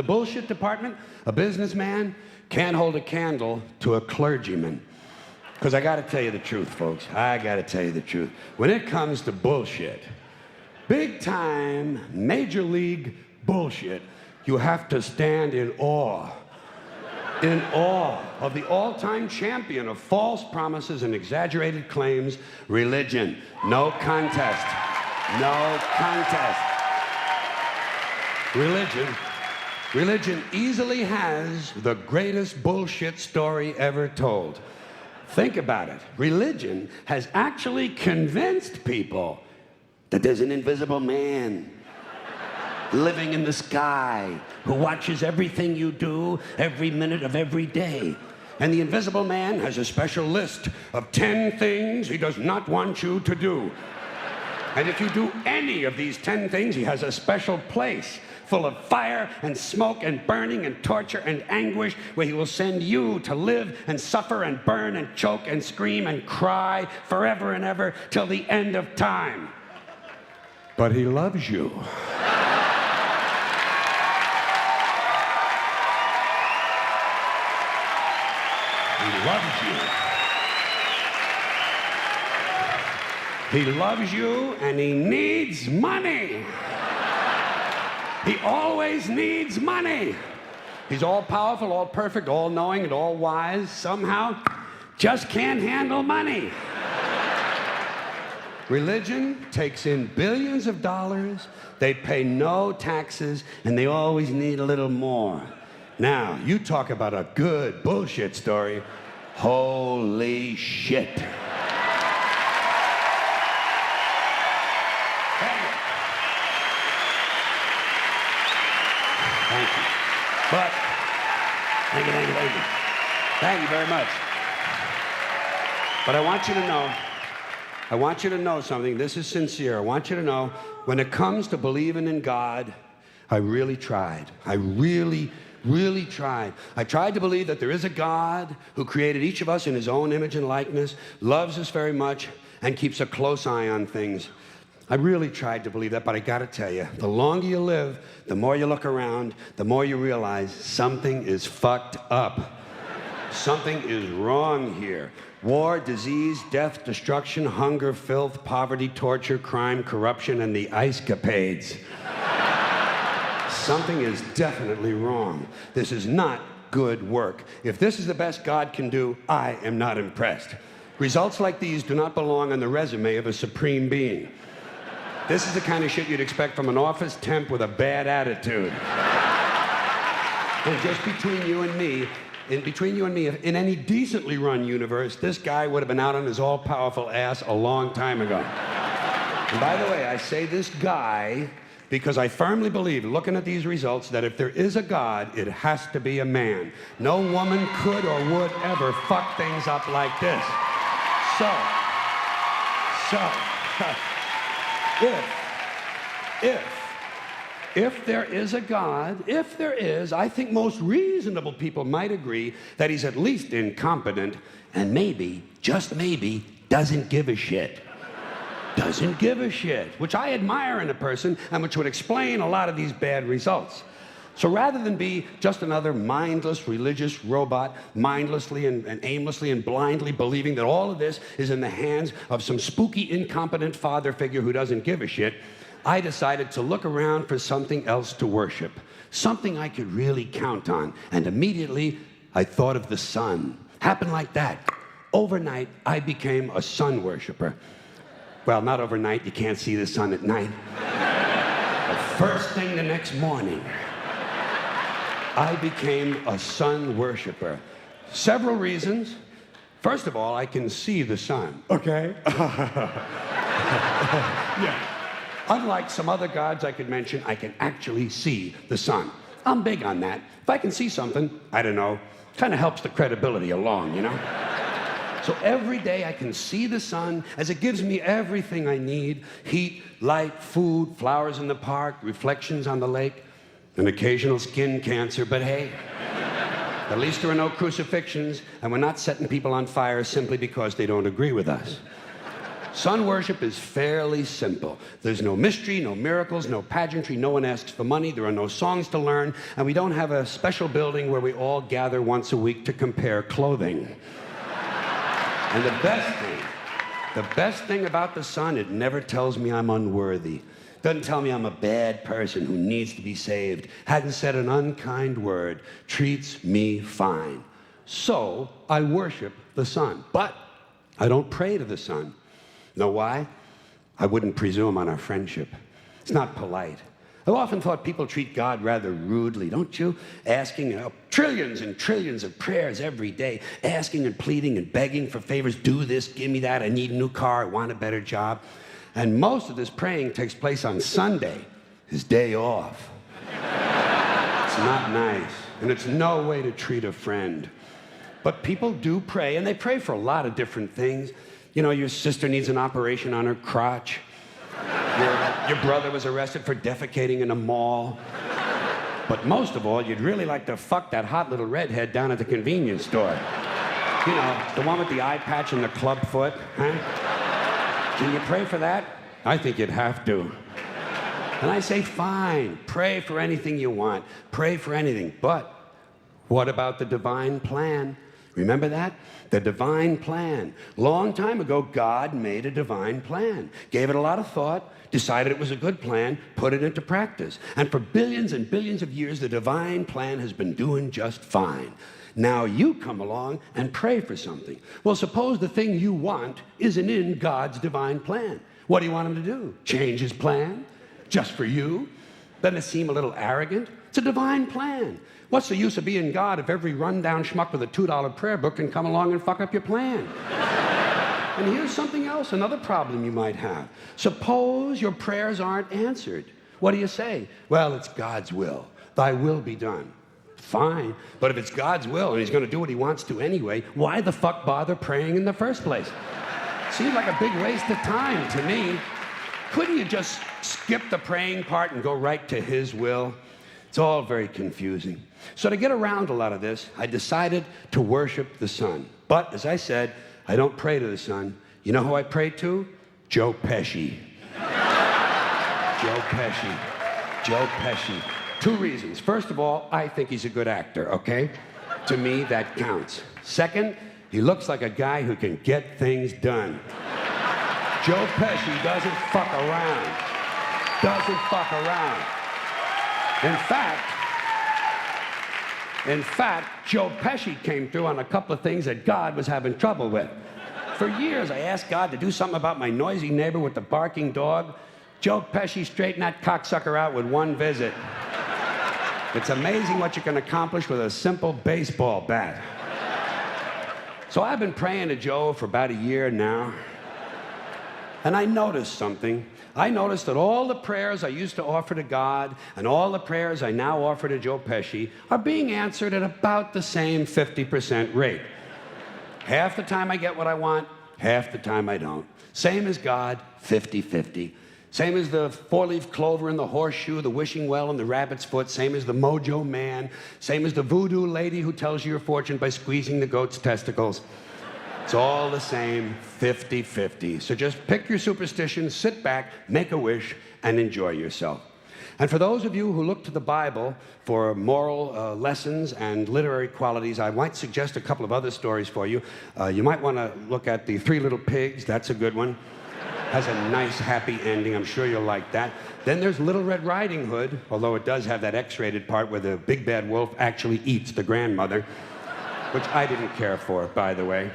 bullshit department, a businessman can't hold a candle to a clergyman. Because I got to tell you the truth, folks. I got to tell you the truth. When it comes to bullshit, big time, major league bullshit, you have to stand in awe of the all-time champion of false promises and exaggerated claims, religion. No contest. No contest. Religion easily has the greatest bullshit story ever told. Think about it. Religion has actually convinced people that there's an invisible man living in the sky who watches everything you do every minute of every day. And the invisible man has a special list of 10 things he does not want you to do. And if you do any of these 10 things, he has a special place full of fire and smoke and burning and torture and anguish where he will send you to live and suffer and burn and choke and scream and cry forever and ever till the end of time. But he loves you. He loves you. He loves you and he needs money. He always needs money. He's all powerful, all perfect, all knowing, and all wise. Somehow, just can't handle money. Religion takes in billions of dollars. They pay no taxes, and they always need a little more. Now, you talk about a good bullshit story. Holy shit. Thank you. But, thank you. Thank you very much. But I want you to know something. This is sincere. I want you to know, when it comes to believing in God, I really tried. I really tried. I tried to believe that there is a God who created each of us in his own image and likeness, loves us very much, and keeps a close eye on things. I really tried to believe that, but I gotta tell you, the longer you live, the more you look around, the more you realize something is fucked up. Something is wrong here. War, disease, death, destruction, hunger, filth, poverty, torture, crime, corruption, and the ice-capades. Something is definitely wrong. This is not good work. If this is the best God can do, I am not impressed. Results like these do not belong on the resume of a supreme being. This is the kind of shit you'd expect from an office temp with a bad attitude. And just between you and me, in any decently run universe, this guy would have been out on his all-powerful ass a long time ago. And by the way, I say this guy because I firmly believe, looking at these results, that if there is a God, it has to be a man. No woman could or would ever fuck things up like this. If there is a God, I think most reasonable people might agree that he's at least incompetent and maybe, just maybe, doesn't give a shit. Doesn't give a shit, which I admire in a person and which would explain a lot of these bad results. So rather than be just another mindless religious robot, mindlessly and aimlessly and blindly believing that all of this is in the hands of some spooky, incompetent father figure who doesn't give a shit, I decided to look around for something else to worship, something I could really count on. And immediately, I thought of the sun. Happened like that. Overnight, I became a sun worshiper. Well, not overnight. You can't see the sun at night. But first thing the next morning, I became a sun worshiper. Several reasons. First of all, I can see the sun, okay? Yeah. Unlike some other gods I could mention, I can actually see the sun. I'm big on that. If I can see something, I don't know, kind of helps the credibility along, you know? So every day I can see the sun as it gives me everything I need: heat, light, food, flowers in the park, reflections on the lake, an occasional skin cancer, but hey, at least there are no crucifixions, and we're not setting people on fire simply because they don't agree with us. Sun worship is fairly simple. There's no mystery, no miracles, no pageantry, no one asks for money, there are no songs to learn, and we don't have a special building where we all gather once a week to compare clothing. And the best thing about the sun, it never tells me I'm unworthy. Doesn't tell me I'm a bad person who needs to be saved. Hadn't said an unkind word. Treats me fine. So I worship the sun. But I don't pray to the sun. Know why? I wouldn't presume on our friendship. It's not polite. I've often thought people treat God rather rudely, don't you? Asking trillions and trillions of prayers every day, asking and pleading and begging for favors. Do this, give me that, I need a new car, I want a better job. And most of this praying takes place on Sunday, his day off. It's not nice, and it's no way to treat a friend. But people do pray, and they pray for a lot of different things. You know, your sister needs an operation on her crotch. Your brother was arrested for defecating in a mall. But most of all, you'd really like to fuck that hot little redhead down at the convenience store. You know, the one with the eye patch and the club foot, huh? Can you pray for that? I think you'd have to. And I say, fine, pray for anything you want. Pray for anything. But what about the divine plan? Remember that? The divine plan. Long time ago, God made a divine plan. Gave it a lot of thought, decided it was a good plan, put it into practice. And for billions and billions of years, the divine plan has been doing just fine. Now you come along and pray for something. Well, suppose the thing you want isn't in God's divine plan. What do you want him to do? Change his plan? Just for you? Doesn't it seem a little arrogant? It's a divine plan. What's the use of being God if every rundown schmuck with a $2 prayer book can come along and fuck up your plan? And here's something else, another problem you might have. Suppose your prayers aren't answered. What do you say? Well, it's God's will. Thy will be done. Fine, but if it's God's will and he's going to do what he wants to anyway, why the fuck bother praying in the first place? Seems like a big waste of time to me. Couldn't you just skip the praying part and go right to his will? It's all very confusing. So to get around a lot of this, I decided to worship the sun. But as I said, I don't pray to the sun. You know who I pray to? Joe Pesci. Joe Pesci. Joe Pesci. Two reasons. First of all, I think he's a good actor, okay? To me, that counts. Second, he looks like a guy who can get things done. Joe Pesci doesn't fuck around. Doesn't fuck around. In fact, Joe Pesci came through on a couple of things that God was having trouble with. For years, I asked God to do something about my noisy neighbor with the barking dog. Joe Pesci straightened that cocksucker out with one visit. It's amazing what you can accomplish with a simple baseball bat. So I've been praying to Joe for about a year now. And I noticed something. I noticed that all the prayers I used to offer to God and all the prayers I now offer to Joe Pesci are being answered at about the same 50% rate. Half the time I get what I want, half the time I don't. Same as God, 50-50. Same as the four-leaf clover and the horseshoe, the wishing well and the rabbit's foot. Same as the mojo man. Same as the voodoo lady who tells you your fortune by squeezing the goat's testicles. It's all the same, 50-50. So just pick your superstition, sit back, make a wish, and enjoy yourself. And for those of you who look to the Bible for moral lessons and literary qualities, I might suggest a couple of other stories for you. You might want to look at The Three Little Pigs. That's a good one. Has a nice, happy ending. I'm sure you'll like that. Then there's Little Red Riding Hood, although it does have that X-rated part where the big bad wolf actually eats the grandmother, which I didn't care for, by the way.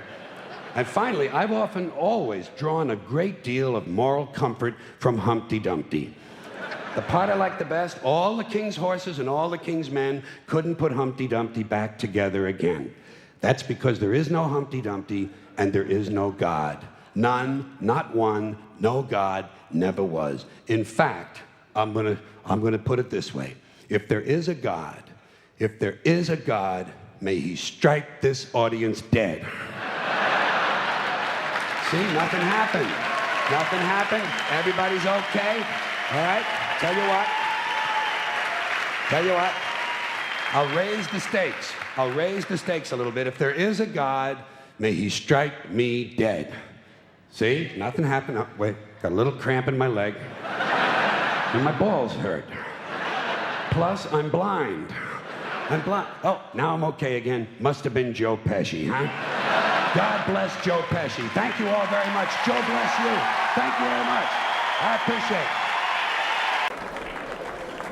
And finally, I've often always drawn a great deal of moral comfort from Humpty Dumpty. The part I like the best, all the king's horses and all the king's men couldn't put Humpty Dumpty back together again. That's because there is no Humpty Dumpty and there is no God. None, not one, no God, never was. In fact, I'm gonna put it this way. If there is a God, may he strike this audience dead. See, nothing happened. Nothing happened. Everybody's okay. All right? Tell you what. I'll raise the stakes. I'll raise the stakes a little bit. If there is a God, may he strike me dead. See, nothing happened. Oh, wait, got a little cramp in my leg. And my balls hurt. Plus, I'm blind. I'm blind. Oh, now I'm okay again. Must have been Joe Pesci, huh? God bless Joe Pesci. Thank you all very much. Joe bless you. Thank you very much. I appreciate it.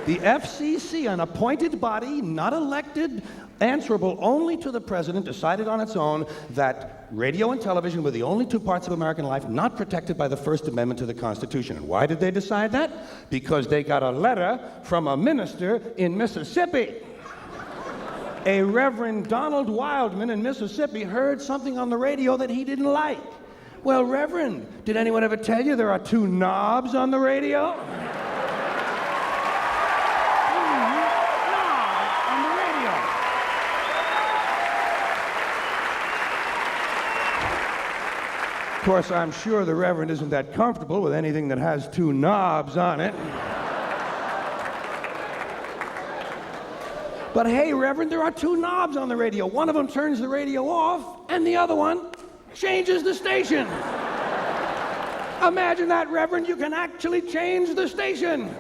The FCC, an appointed body, not elected, answerable only to the president, decided on its own that radio and television were the only two parts of American life not protected by the First Amendment to the Constitution. And why did they decide that? Because they got a letter from a minister in Mississippi. A Reverend Donald Wildman in Mississippi heard something on the radio that he didn't like. Well, Reverend, did anyone ever tell you there are two knobs on the radio? Of course, I'm sure the Reverend isn't that comfortable with anything that has two knobs on it. But hey, Reverend, there are two knobs on the radio. One of them turns the radio off, and the other one changes the station. Imagine that, Reverend. You can actually change the station.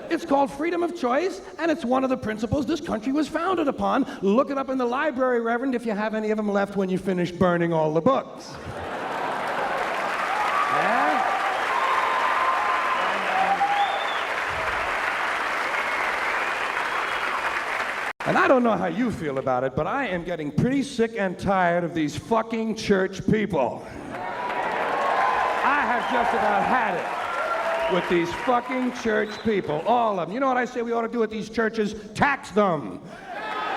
It's called freedom of choice, and it's one of the principles this country was founded upon. Look it up in the library, Reverend, if you have any of them left when you finish burning all the books. And I don't know how you feel about it, but I am getting pretty sick and tired of these fucking church people. I have just about had it with these fucking church people, all of them. You know what I say we ought to do at these churches? Tax them.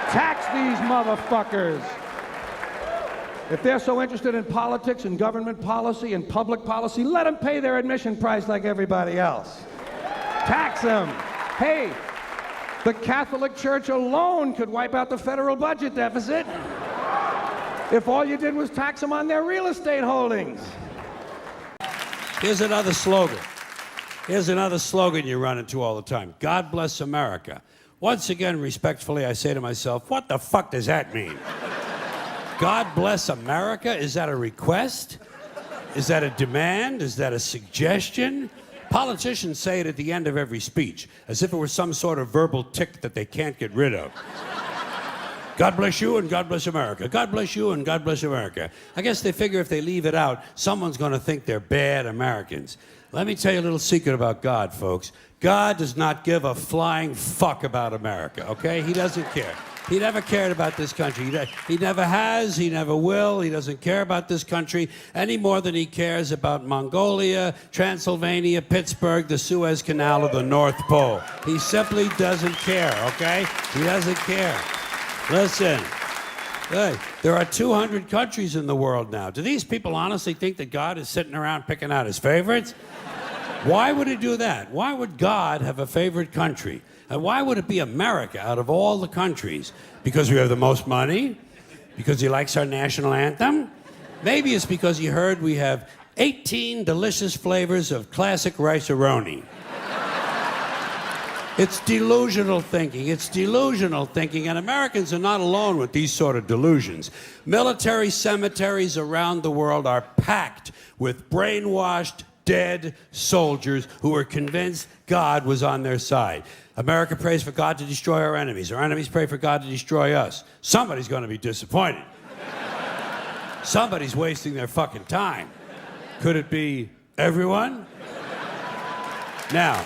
Tax these motherfuckers. If they're so interested in politics and government policy and public policy, let them pay their admission price like everybody else. Tax them. Hey, the Catholic Church alone could wipe out the federal budget deficit if all you did was tax them on their real estate holdings. Here's another slogan. Here's another slogan you run into all the time. God bless America. Once again, respectfully, I say to myself, what the fuck does that mean? God bless America? Is that a request? Is that a demand? Is that a suggestion? Politicians say it at the end of every speech, as if it were some sort of verbal tic that they can't get rid of. God bless you and God bless America. God bless you and God bless America. I guess they figure if they leave it out, someone's going to think they're bad Americans. Let me tell you a little secret about God, folks. God does not give a flying fuck about America, okay? He doesn't care. He never cared about this country. He never has, he never will. He doesn't care about this country any more than he cares about Mongolia, Transylvania, Pittsburgh, the Suez Canal, or the North Pole. He simply doesn't care, okay? He doesn't care. Listen, hey, there are 200 countries in the world now. Do these people honestly think that God is sitting around picking out his favorites? Why would he do that? Why would God have a favorite country? And why would it be America out of all the countries? Because we have the most money? Because he likes our national anthem? Maybe it's because he heard we have 18 delicious flavors of classic rice-a-roni. It's delusional thinking. It's delusional thinking, and Americans are not alone with these sort of delusions. Military cemeteries around the world are packed with brainwashed, dead soldiers who were convinced God was on their side. America prays for God to destroy our enemies. Our enemies pray for God to destroy us. Somebody's going to be disappointed. Somebody's wasting their fucking time. Could it be everyone? Now.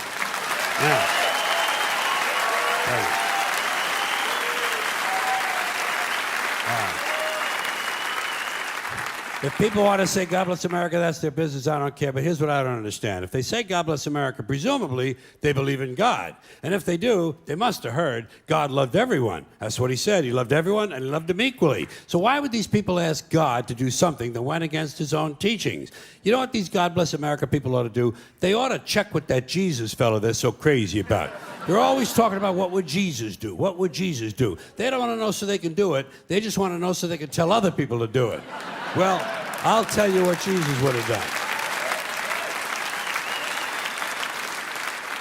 If people want to say God bless America, that's their business. I don't care. But here's what I don't understand. If they say God bless America, presumably they believe in God. And if they do, they must have heard God loved everyone. That's what he said. He loved everyone and he loved them equally. So why would these people ask God to do something that went against his own teachings? You know what these God bless America people ought to do? They ought to check with that Jesus fellow they're so crazy about. They're always talking about what would Jesus do? What would Jesus do? They don't want to know so they can do it. They just want to know so they can tell other people to do it. Well, I'll tell you what Jesus would have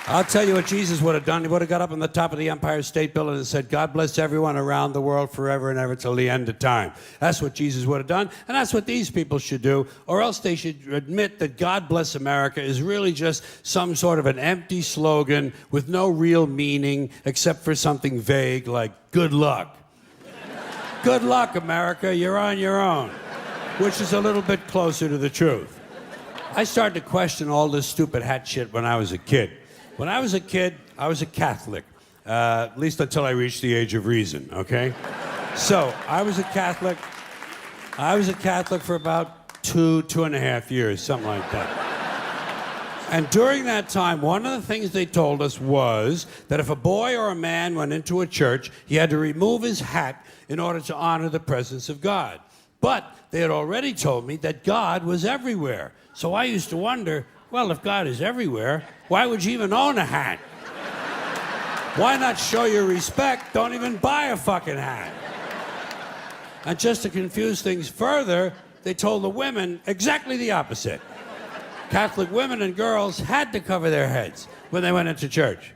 I'll tell you what Jesus would have done. He would have got up on the top of the Empire State Building and said, God bless everyone around the world forever and ever till the end of time. That's what Jesus would have done, and that's what these people should do, or else they should admit that God bless America is really just some sort of an empty slogan with no real meaning except for something vague like good luck. Good luck, America, you're on your own, which is a little bit closer to the truth. I started to question all this stupid hat shit when I was a kid. When I was a kid, I was a Catholic, at least until I reached the age of reason, okay? So, I was a Catholic for about 2.5 years, something like that. And during that time, one of the things they told us was that if a boy or a man went into a church, he had to remove his hat in order to honor the presence of God. But they had already told me that God was everywhere. So I used to wonder, well, if God is everywhere, why would you even own a hat? Why not show your respect? Don't even buy a fucking hat. And just to confuse things further, they told the women exactly the opposite. Catholic women and girls had to cover their heads when they went into church.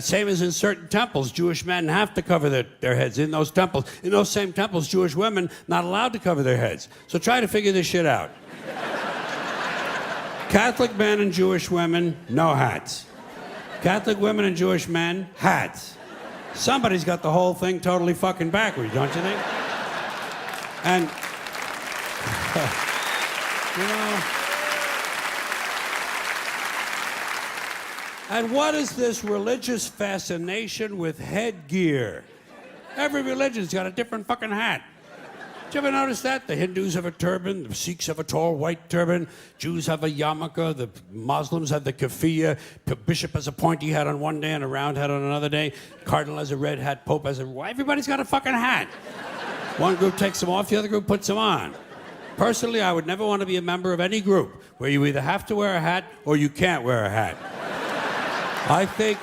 Same as in certain temples, Jewish men have to cover their heads in those temples. In those same temples, Jewish women not allowed to cover their heads. So try to figure this shit out. Catholic men and Jewish women, no hats. Catholic women and Jewish men, hats. Somebody's got the whole thing totally fucking backwards, don't you think? And, you know, and what is this religious fascination with headgear? Every religion's got a different fucking hat. Did you ever notice that? The Hindus have a turban, the Sikhs have a tall white turban, Jews have a yarmulke, the Muslims have the keffiyeh, the bishop has a pointy hat on one day and a round hat on another day, cardinal has a red hat, pope has a... Everybody's got a fucking hat. One group takes them off, the other group puts them on. Personally, I would never want to be a member of any group where you either have to wear a hat or you can't wear a hat. I think...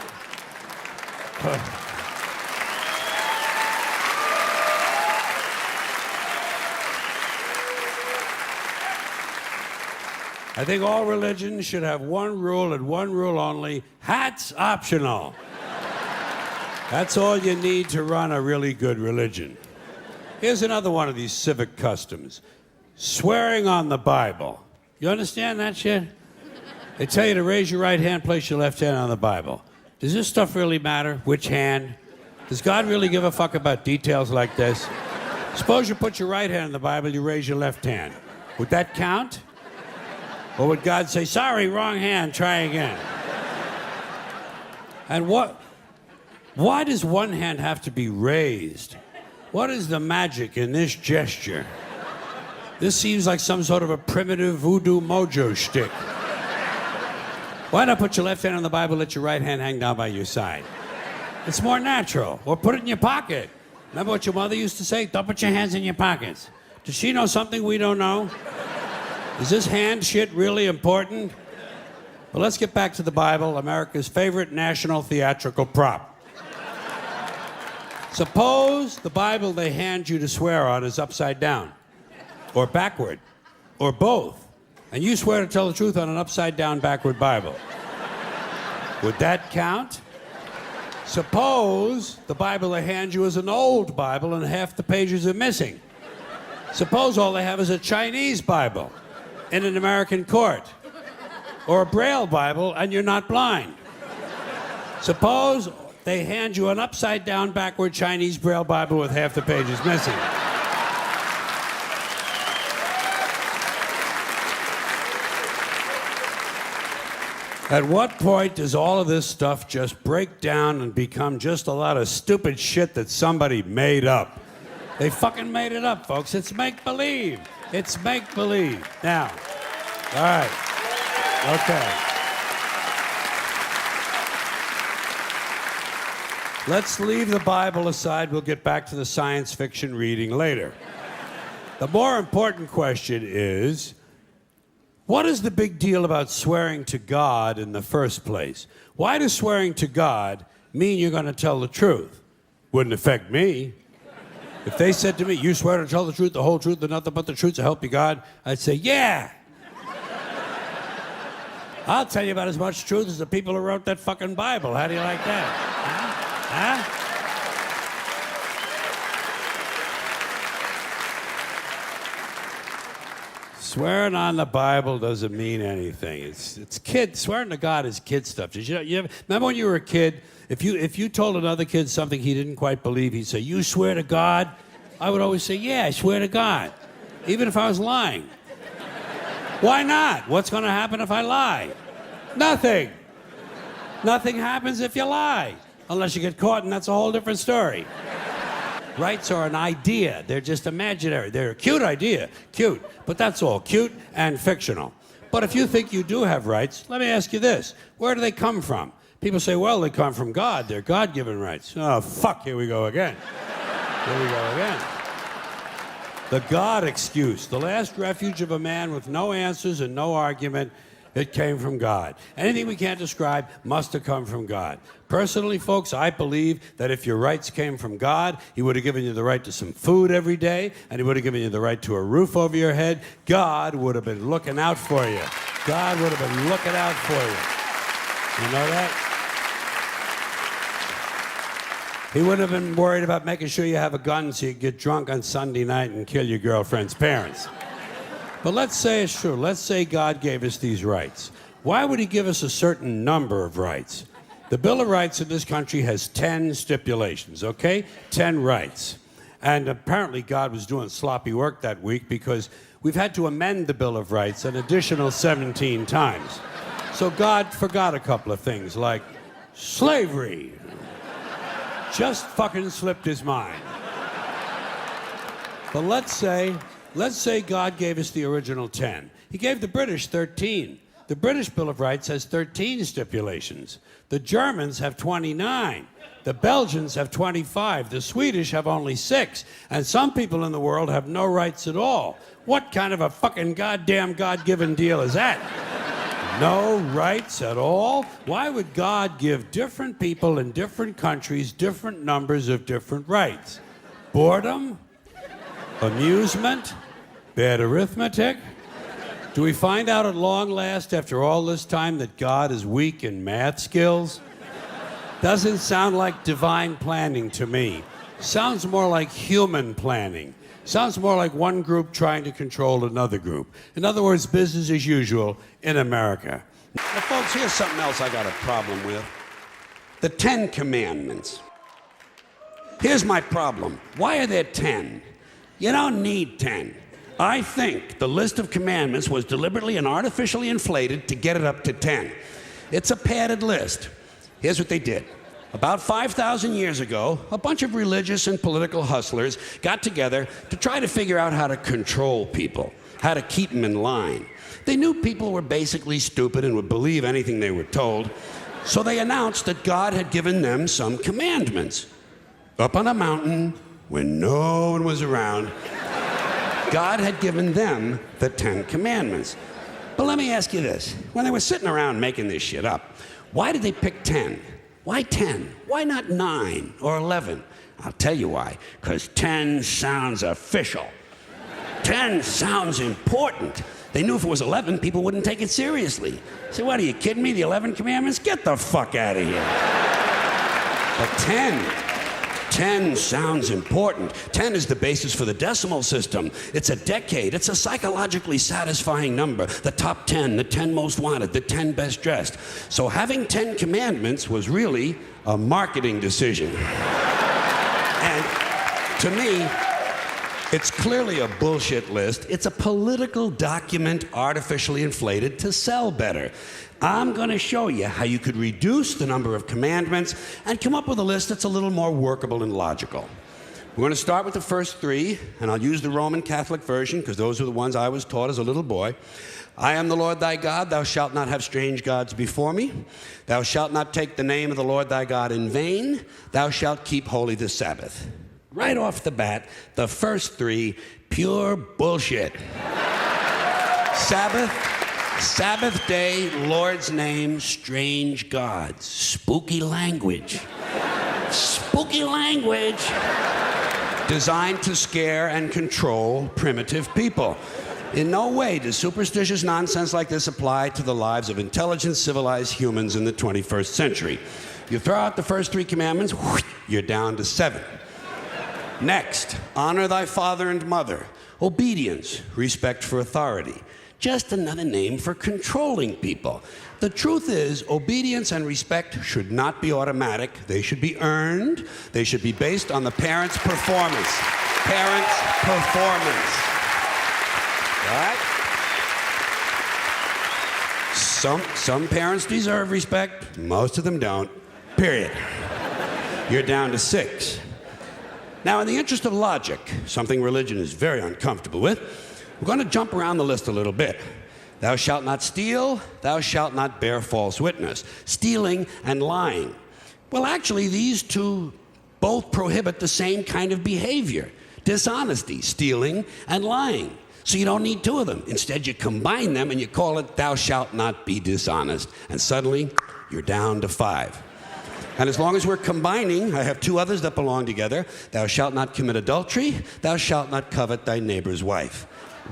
I think all religions should have one rule and one rule only: hats optional. That's all you need to run a really good religion. Here's another one of these civic customs: swearing on the Bible. You understand that shit? They tell you to raise your right hand, place your left hand on the Bible. Does this stuff really matter? Which hand? Does God really give a fuck about details like this? Suppose you put your right hand in the Bible, you raise your left hand. Would that count? Or would God say, sorry, wrong hand, try again? And why does one hand have to be raised? What is the magic in this gesture? This seems like some sort of a primitive voodoo mojo shtick. Why not put your left hand on the Bible, let your right hand hang down by your side? It's more natural. Or put it in your pocket. Remember what your mother used to say? Don't put your hands in your pockets. Does she know something we don't know? Is this hand shit really important? Well, let's get back to the Bible, America's favorite national theatrical prop. Suppose the Bible they hand you to swear on is upside down, or backward, or both, and you swear to tell the truth on an upside down, backward Bible. Would that count? Suppose the Bible they hand you is an old Bible and half the pages are missing. Suppose all they have is a Chinese Bible in an American court, or a Braille Bible and you're not blind. Suppose they hand you an upside down, backward Chinese Braille Bible with half the pages missing. At what point does all of this stuff just break down and become just a lot of stupid shit that somebody made up? They fucking made it up, folks. It's make-believe. It's make-believe. Now, all right. Okay. Let's leave the Bible aside. We'll get back to the science fiction reading later. The more important question is, what is the big deal about swearing to God in the first place? Why does swearing to God mean you're going to tell the truth? Wouldn't affect me. If they said to me, you swear to tell the truth, the whole truth, and nothing but the truth to help you God, I'd say, yeah. I'll tell you about as much truth as the people who wrote that fucking Bible. How do you like that? Huh? Swearing on the Bible doesn't mean anything. It's kid. Swearing to God is kid stuff. Did you remember when you were a kid? If you told another kid something he didn't quite believe, he'd say, "You swear to God?" I would always say, "Yeah, I swear to God," even if I was lying. Why not? What's going to happen if I lie? Nothing. Nothing happens if you lie, unless you get caught, and that's a whole different story. Rights are an idea. They're just imaginary. They're a cute idea. Cute. But that's all. Cute and fictional. But if you think you do have rights, let me ask you this. Where do they come from? People say, well, they come from God. They're God-given rights. Oh, fuck, here we go again. Here we go again. The God excuse. The last refuge of a man with no answers and no argument. It came from God. Anything we can't describe must have come from God. Personally, folks, I believe that if your rights came from God, he would have given you the right to some food every day, and he would have given you the right to a roof over your head. God would have been looking out for you. God would have been looking out for you. You know that? He wouldn't have been worried about making sure you have a gun so you get drunk on Sunday night and kill your girlfriend's parents. But let's say it's true. Let's say God gave us these rights. Why would he give us a certain number of rights? The Bill of Rights in this country has 10 stipulations, okay? 10 rights. And apparently God was doing sloppy work that week because we've had to amend the Bill of Rights an additional 17 times. So God forgot a couple of things like slavery. Just fucking slipped his mind. But let's say God gave us the original 10. He gave the British 13. The British Bill of Rights has 13 stipulations. The Germans have 29. The Belgians have 25. The Swedish have only 6. And some people in the world have no rights at all. What kind of a fucking goddamn God-given deal is that? No rights at all? Why would God give different people in different countries different numbers of different rights? Boredom? Amusement? Bad arithmetic? Do we find out at long last, after all this time, that God is weak in math skills? Doesn't sound like divine planning to me. Sounds more like human planning. Sounds more like one group trying to control another group. In other words, business as usual in America. Now, folks, here's something else I got a problem with. The 10 Commandments. Here's my problem. Why are there 10? You don't need 10. I think the list of commandments was deliberately and artificially inflated to get it up to 10. It's a padded list. Here's what they did. About 5,000 years ago, a bunch of religious and political hustlers got together to try to figure out how to control people, how to keep them in line. They knew people were basically stupid and would believe anything they were told, so they announced that God had given them some commandments. Up on a mountain, when no one was around, God had given them the 10 Commandments. But let me ask you this. When they were sitting around making this shit up, why did they pick 10? Why 10? Why not 9 or 11? I'll tell you why. Because 10 sounds official. 10 sounds important. They knew if it was 11, people wouldn't take it seriously. Say, what, are you kidding me? The 11 Commandments? Get the fuck out of here. But 10 sounds important. 10 is the basis for the decimal system. It's a decade. It's a psychologically satisfying number. The top 10, the 10 most wanted, the 10 best dressed. So having 10 commandments was really a marketing decision. And to me, it's clearly a bullshit list. It's a political document artificially inflated to sell better. I'm going to show you how you could reduce the number of commandments and come up with a list that's a little more workable and logical. We're going to start with the first 3, and I'll use the Roman Catholic version because those are the ones I was taught as a little boy. I am the Lord thy God. Thou shalt not have strange gods before me. Thou shalt not take the name of the Lord thy God in vain. Thou shalt keep holy the Sabbath. Right off the bat, the first 3, pure bullshit. Sabbath day, Lord's name, strange gods. Spooky language. Spooky language. Designed to scare and control primitive people. In no way does superstitious nonsense like this apply to the lives of intelligent, civilized humans in the 21st century. You throw out the first 3 commandments, you're down to 7. Next, honor thy father and mother. Obedience, respect for authority. Just another name for controlling people. The truth is, obedience and respect should not be automatic. They should be earned. They should be based on the parent's performance. Parents' performance. All right? Some parents deserve respect. Most of them don't. Period. You're down to 6. Now, in the interest of logic, something religion is very uncomfortable with, we're going to jump around the list a little bit. Thou shalt not steal, thou shalt not bear false witness. Stealing and lying. Well, actually, these two both prohibit the same kind of behavior. Dishonesty, stealing, and lying. So you don't need 2 of them. Instead, you combine them and you call it thou shalt not be dishonest. And suddenly, you're down to 5. And as long as we're combining, I have 2 others that belong together. Thou shalt not commit adultery, thou shalt not covet thy neighbor's wife.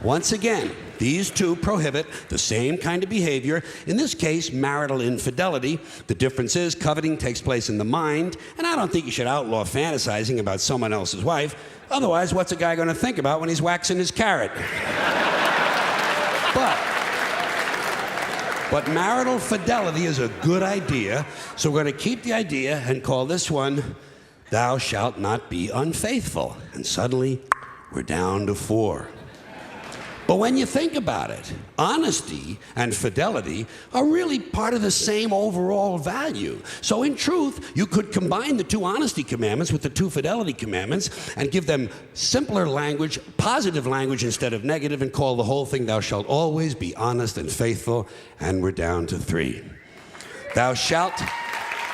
Once again, these 2 prohibit the same kind of behavior, in this case, marital infidelity. The difference is coveting takes place in the mind, and I don't think you should outlaw fantasizing about someone else's wife. Otherwise, what's a guy going to think about when he's waxing his carrot? But marital fidelity is a good idea, so we're going to keep the idea and call this one, thou shalt not be unfaithful. And suddenly, we're down to 4. But when you think about it, honesty and fidelity are really part of the same overall value. So in truth, you could combine the 2 honesty commandments with the 2 fidelity commandments and give them simpler language, positive language instead of negative, and call the whole thing, thou shalt always be honest and faithful, and we're down to 3. Thou shalt,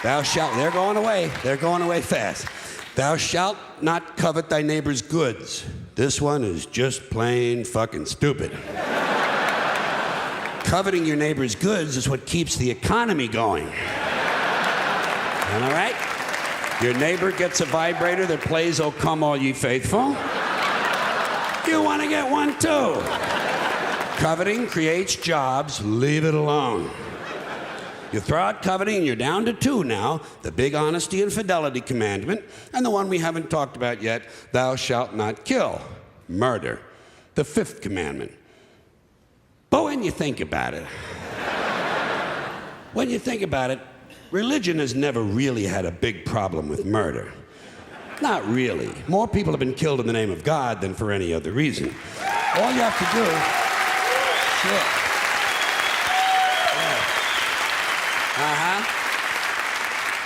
they're going away fast. Thou shalt not covet thy neighbor's goods. This one is just plain fucking stupid. Coveting your neighbor's goods is what keeps the economy going. Am I right? Your neighbor gets a vibrator that plays "O Come All Ye Faithful." You want to get one too. Coveting creates jobs. Leave it alone. You throw out coveting and you're down to 2 now, the big honesty and fidelity commandment, and the one we haven't talked about yet, thou shalt not kill, murder, the 5th commandment. But when you think about it, religion has never really had a big problem with murder. Not really. More people have been killed in the name of God than for any other reason. All you have to do... Shit.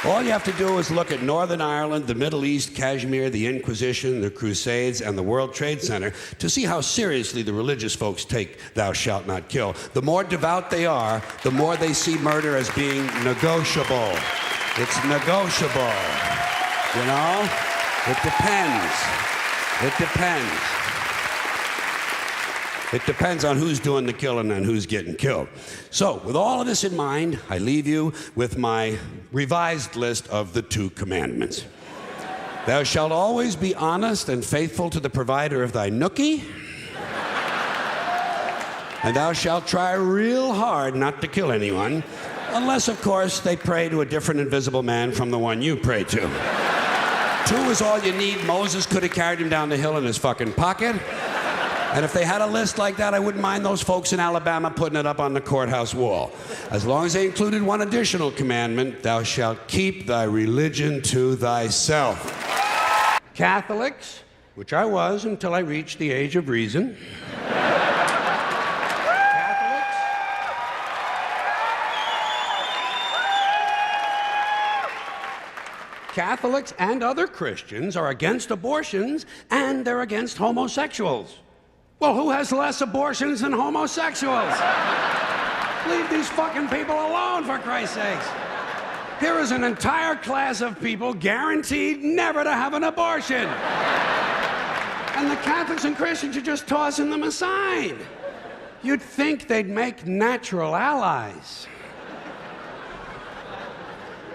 All you have to do is look at Northern Ireland, the Middle East, Kashmir, the Inquisition, the Crusades, and the World Trade Center to see how seriously the religious folks take thou shalt not kill. The more devout they are, the more they see murder as being negotiable. It's negotiable. You know? It depends. It depends on who's doing the killing and who's getting killed. So, with all of this in mind, I leave you with my revised list of the 2 commandments. Thou shalt always be honest and faithful to the provider of thy nookie. And thou shalt try real hard not to kill anyone, unless, of course, they pray to a different invisible man from the one you pray to. 2 is all you need. Moses could have carried him down the hill in his fucking pocket. And if they had a list like that, I wouldn't mind those folks in Alabama putting it up on the courthouse wall. As long as they included one additional commandment, thou shalt keep thy religion to thyself. Catholics, which I was until I reached the age of reason. Catholics and other Christians are against abortions, and they're against homosexuals. Well, who has less abortions than homosexuals? Leave these fucking people alone, for Christ's sakes. Here is an entire class of people guaranteed never to have an abortion. And the Catholics and Christians are just tossing them aside. You'd think they'd make natural allies.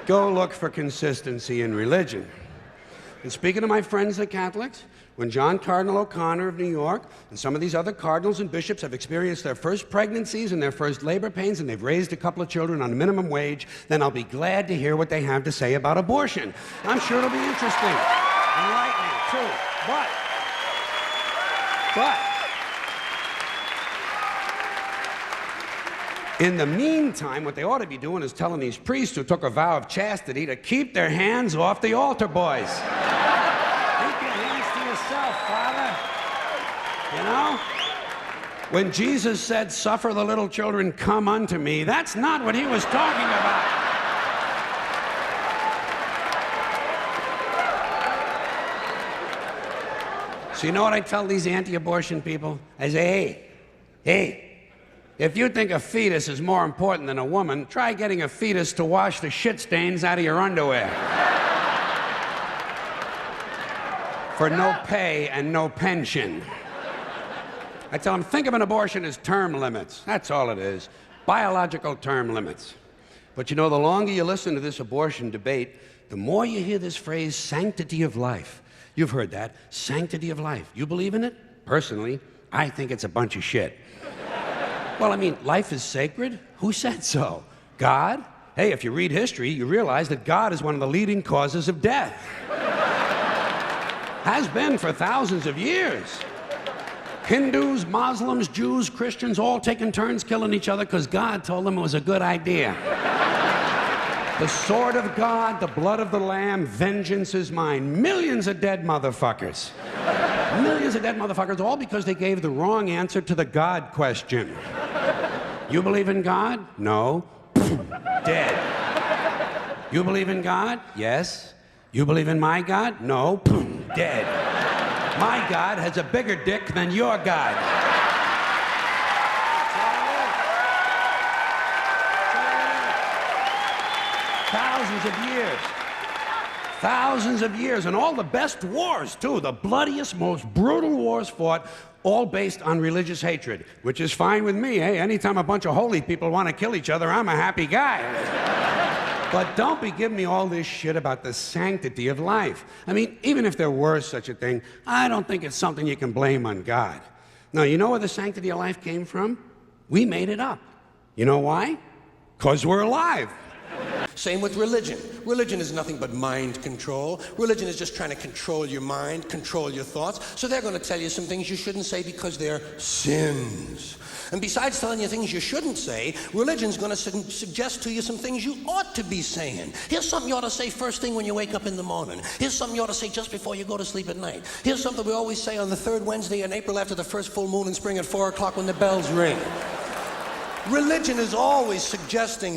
Go look for consistency in religion. And speaking to my friends, the Catholics, when John Cardinal O'Connor of New York and some of these other cardinals and bishops have experienced their first pregnancies and their first labor pains and they've raised a couple of children on minimum wage, then I'll be glad to hear what they have to say about abortion. I'm sure it'll be interesting. Enlightening, too. But, in the meantime, what they ought to be doing is telling these priests who took a vow of chastity to keep their hands off the altar boys. Keep your hands to yourself, Father. You know? When Jesus said, "Suffer the little children come unto me," that's not what he was talking about. So you know what I tell these anti-abortion people? I say, hey, if you think a fetus is more important than a woman, try getting a fetus to wash the shit stains out of your underwear. For no pay and no pension. I tell them, think of an abortion as term limits. That's all it is. Biological term limits. But you know, the longer you listen to this abortion debate, the more you hear this phrase, sanctity of life. You've heard that, sanctity of life. You believe in it? Personally, I think it's a bunch of shit. Well, I mean, life is sacred? Who said so? God? Hey, if you read history, you realize that God is one of the leading causes of death. Has been for thousands of years. Hindus, Muslims, Jews, Christians, all taking turns killing each other because God told them it was a good idea. The sword of God, the blood of the Lamb, vengeance is mine. Millions of dead motherfuckers. Millions of dead motherfuckers, all because they gave the wrong answer to the God question. You believe in God? No. Dead. You believe in God? Yes. You believe in my God? No. Dead. My God has a bigger dick than your God. Thousands of years. Thousands of years, and all the best wars, too. The bloodiest, most brutal wars fought, all based on religious hatred, which is fine with me. Hey, anytime a bunch of holy people want to kill each other, I'm a happy guy. But don't be giving me all this shit about the sanctity of life. I mean, even if there were such a thing, I don't think it's something you can blame on God. Now, you know where the sanctity of life came from? We made it up. You know why? 'Cause we're alive. Same with religion. Religion is nothing but mind control. Religion is just trying to control your mind, control your thoughts. So they're going to tell you some things you shouldn't say because they're sins. And besides telling you things you shouldn't say, religion's going to suggest to you some things you ought to be saying. Here's something you ought to say first thing when you wake up in the morning. Here's something you ought to say just before you go to sleep at night. Here's something we always say on the third Wednesday in April after the first full moon in spring at 4 o'clock when the bells ring. Religion is always suggesting